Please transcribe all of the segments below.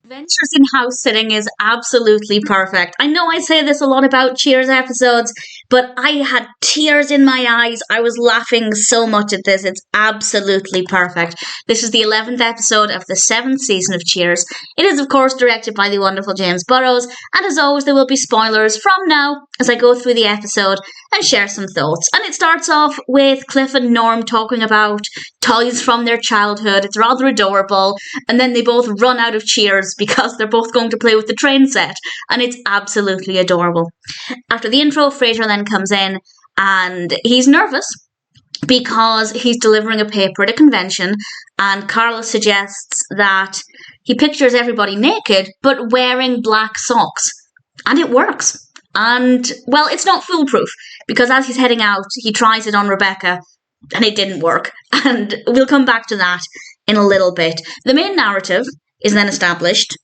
Adventures in house sitting is absolutely perfect. I know I say this a lot about Cheers episodes, but I had tears in my eyes. I was laughing so much at this. It's absolutely perfect. This is the 11th episode of the 7th season of Cheers. It is, of course, directed by the wonderful James Burrows, and as always, there will be spoilers from now as I go through the episode and share some thoughts. And it starts off with Cliff and Norm talking about toys from their childhood. It's rather adorable. And then they both run out of Cheers because they're both going to play with the train set. And it's absolutely adorable. After the intro, Frasier then comes in and he's nervous because he's delivering a paper at a convention, and Carla suggests that he pictures everybody naked but wearing black socks. And it works. And, well, it's not foolproof, because as he's heading out, he tries it on Rebecca, and it didn't work. And we'll come back to that in a little bit. The main narrative is then established.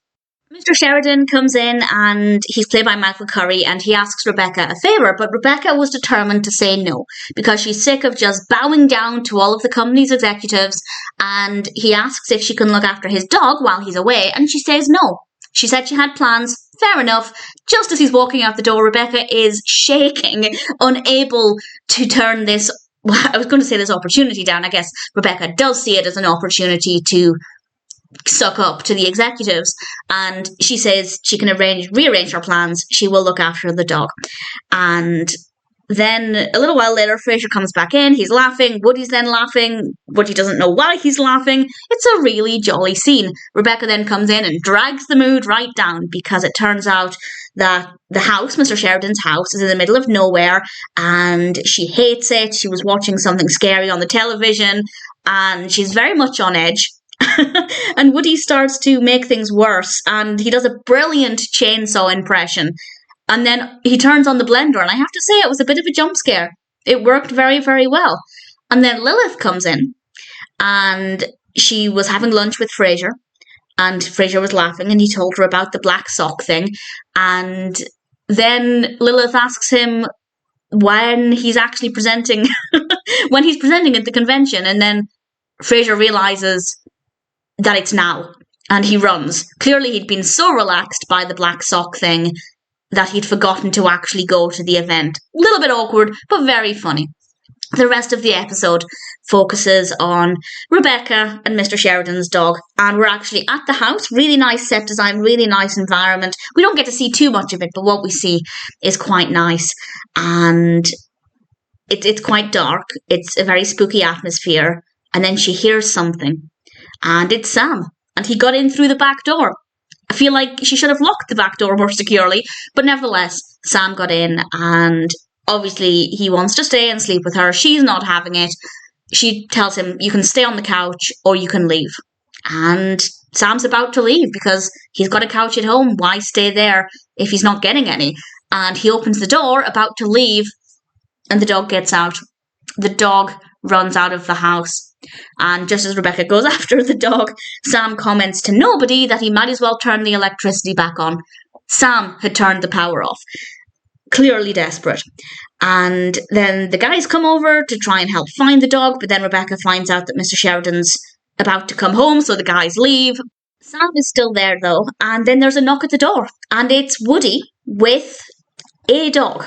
Mr. Sheridan comes in, and he's played by Michael Currie, and he asks Rebecca a favour, but Rebecca was determined to say no, because she's sick of just bowing down to all of the company's executives, and he asks if she can look after his dog while he's away, and she says no. She said she had plans. Fair enough. Just as he's walking out the door, Rebecca is shaking, unable to turn this, well, I was going to say this opportunity down. I guess Rebecca does see it as an opportunity to suck up to the executives, and she says she can rearrange her plans. She will look after the dog. And then a little while later, Frasier comes back in. He's laughing. Woody's then laughing. Woody doesn't know why he's laughing. It's a really jolly scene. Rebecca then comes in and drags the mood right down, because it turns out that the house, Mr. Sheridan's house, is in the middle of nowhere, and she hates it. She was watching something scary on the television, and she's very much on edge. And Woody starts to make things worse, and he does a brilliant chainsaw impression. And then he turns on the blender, and I have to say it was a bit of a jump scare. It worked very, very well. And then Lilith comes in, and she was having lunch with Frasier, and Frasier was laughing, and he told her about the black sock thing. And then Lilith asks him when he's actually presenting, when he's presenting at the convention, and then Frasier realizes that it's now, and he runs. Clearly he'd been so relaxed by the black sock thing that he'd forgotten to actually go to the event. A little bit awkward, but very funny. The rest of the episode focuses on Rebecca and Mr. Sheridan's dog, and we're actually at the house. Really nice set design, really nice environment. We don't get to see too much of it, but what we see is quite nice, and it's quite dark. It's a very spooky atmosphere, and then she hears something, and it's Sam, and he got in through the back door. I feel like she should have locked the back door more securely, but nevertheless, Sam got in, and obviously he wants to stay and sleep with her. She's not having it. She tells him, you can stay on the couch or you can leave. And Sam's about to leave because he's got a couch at home. Why stay there if he's not getting any? And he opens the door, about to leave, and the dog gets out. The dog runs out of the house. And just as Rebecca goes after the dog, Sam comments to nobody that he might as well turn the electricity back on. Sam had turned the power off. Clearly desperate. And then the guys come over to try and help find the dog, but then Rebecca finds out that Mr. Sheridan's about to come home, so the guys leave. Sam is still there, though, and then there's a knock at the door, and it's Woody with a dog.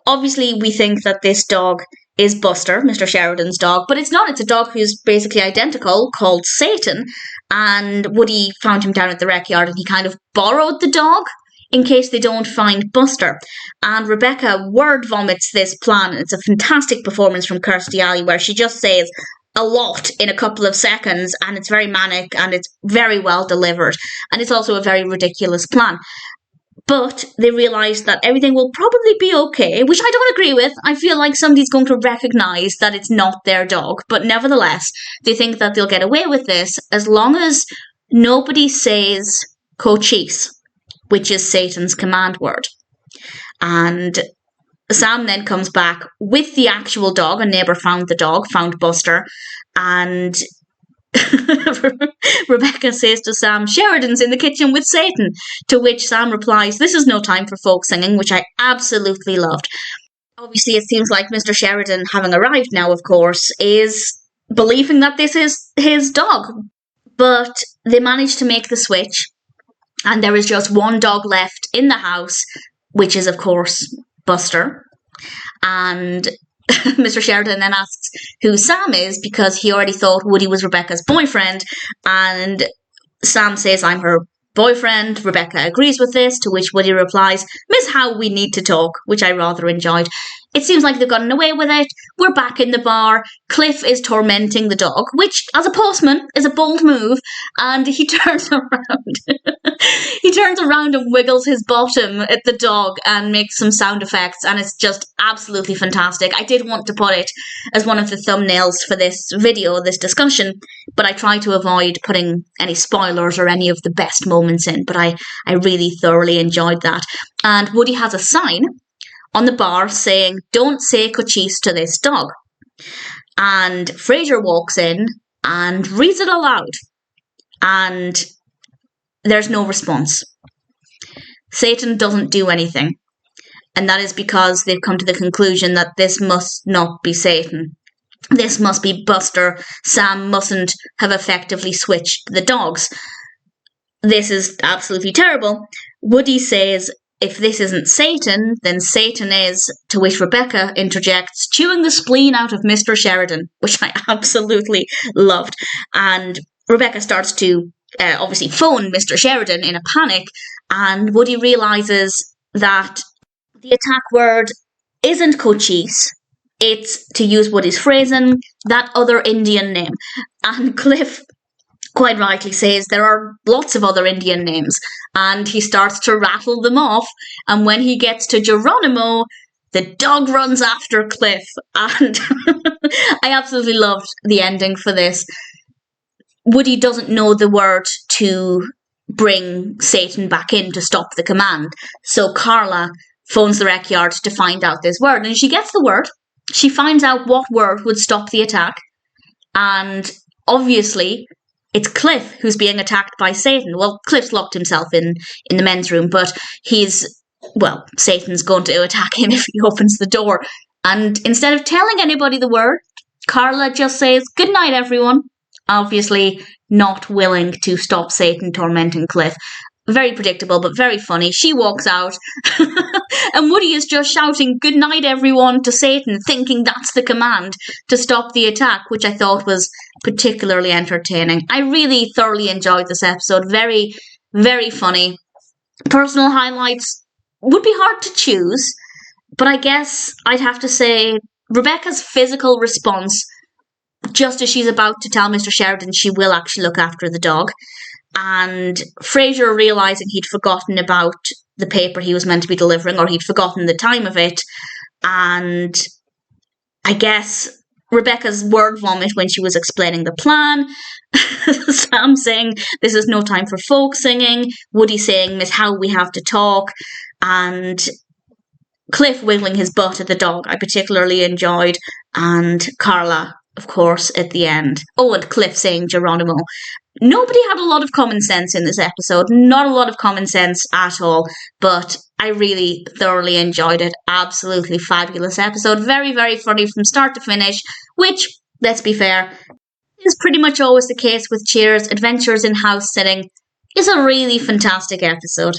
Obviously, we think that this dog is Buster, Mr. Sheridan's dog, but it's not. It's a dog who's basically identical, called Satan, and Woody found him down at the rec yard, and he kind of borrowed the dog in case they don't find Buster. And Rebecca word vomits this plan. It's a fantastic performance from Kirstie, where she just says a lot in a couple of seconds, and it's very manic, and it's very well delivered, and it's also a very ridiculous plan. But they realise that everything will probably be okay, which I don't agree with. I feel like somebody's going to recognise that it's not their dog. But nevertheless, they think that they'll get away with this as long as nobody says cochise, which is Satan's command word. And Sam then comes back with the actual dog. A neighbour found the dog, found Buster, and Rebecca says to Sam, Sheridan's in the kitchen with Satan, to which Sam replies, this is no time for folk singing, which I absolutely loved. Obviously, it seems like Mr. Sheridan, having arrived now, of course, is believing that this is his dog. But they manage to make the switch, And there is just one dog left in the house, which is, of course, Buster. And Mr. Sheridan then asks who Sam is, because he already thought Woody was Rebecca's boyfriend. And Sam says, I'm her boyfriend. Rebecca agrees with this, to which Woody replies, Miss Howe, we need to talk, which I rather enjoyed. It seems like they've gotten away with it. We're back in the bar. Cliff is tormenting the dog, which, as a postman, is a bold move. And he turns around. He turns around and wiggles his bottom at the dog and makes some sound effects. And it's just absolutely fantastic. I did want to put it as one of the thumbnails for this video, this discussion, but I try to avoid putting any spoilers or any of the best moments in. But I really thoroughly enjoyed that. And Woody has a sign on the bar saying, don't say cochise to this dog. And Frasier walks in and reads it aloud. And there's no response. Satan doesn't do anything. And that is because they've come to the conclusion that this must not be Satan. This must be Buster. Sam mustn't have effectively switched the dogs. This is absolutely terrible. Woody says, if this isn't Satan, then Satan is, to which Rebecca interjects, chewing the spleen out of Mr. Sheridan, which I absolutely loved. And Rebecca starts to obviously phone Mr. Sheridan in a panic, and Woody realises that the attack word isn't cochise. It's, to use Woody's phrasing, that other Indian name. And Cliff quite rightly says there are lots of other Indian names, and he starts to rattle them off, and when he gets to Geronimo, the dog runs after Cliff, and I absolutely loved the ending for this. Woody doesn't know the word to bring Satan back in to stop the command, so Carla phones the rec yard to find out this word, and she gets the word. She finds out what word would stop the attack, and obviously it's Cliff who's being attacked by Satan. Well, Cliff's locked himself in the men's room, but Satan's going to attack him if he opens the door. And instead of telling anybody the word, Carla just says, good night, everyone. Obviously not willing to stop Satan tormenting Cliff. Very predictable, but very funny. She walks out, and Woody is just shouting, good night, everyone, to Satan, thinking that's the command to stop the attack, which I thought was particularly entertaining. I really thoroughly enjoyed this episode. Very, very funny. Personal highlights would be hard to choose, but I guess I'd have to say Rebecca's physical response, just as she's about to tell Mr. Sheridan she will actually look after the dog, and Frasier realising he'd forgotten about the paper he was meant to be delivering, or he'd forgotten the time of it, and I guess Rebecca's word vomit when she was explaining the plan, Sam saying this is no time for folk singing, Woody saying Miss Howe, we have to talk, and Cliff wiggling his butt at the dog I particularly enjoyed, and Carla, of course, at the end. Oh, and Cliff saying Geronimo. Nobody had a lot of common sense in this episode. Not a lot of common sense at all. But I really thoroughly enjoyed it. Absolutely fabulous episode. Very, very funny from start to finish. Which, let's be fair, is pretty much always the case with Cheers. Adventures in House Sitting is a really fantastic episode.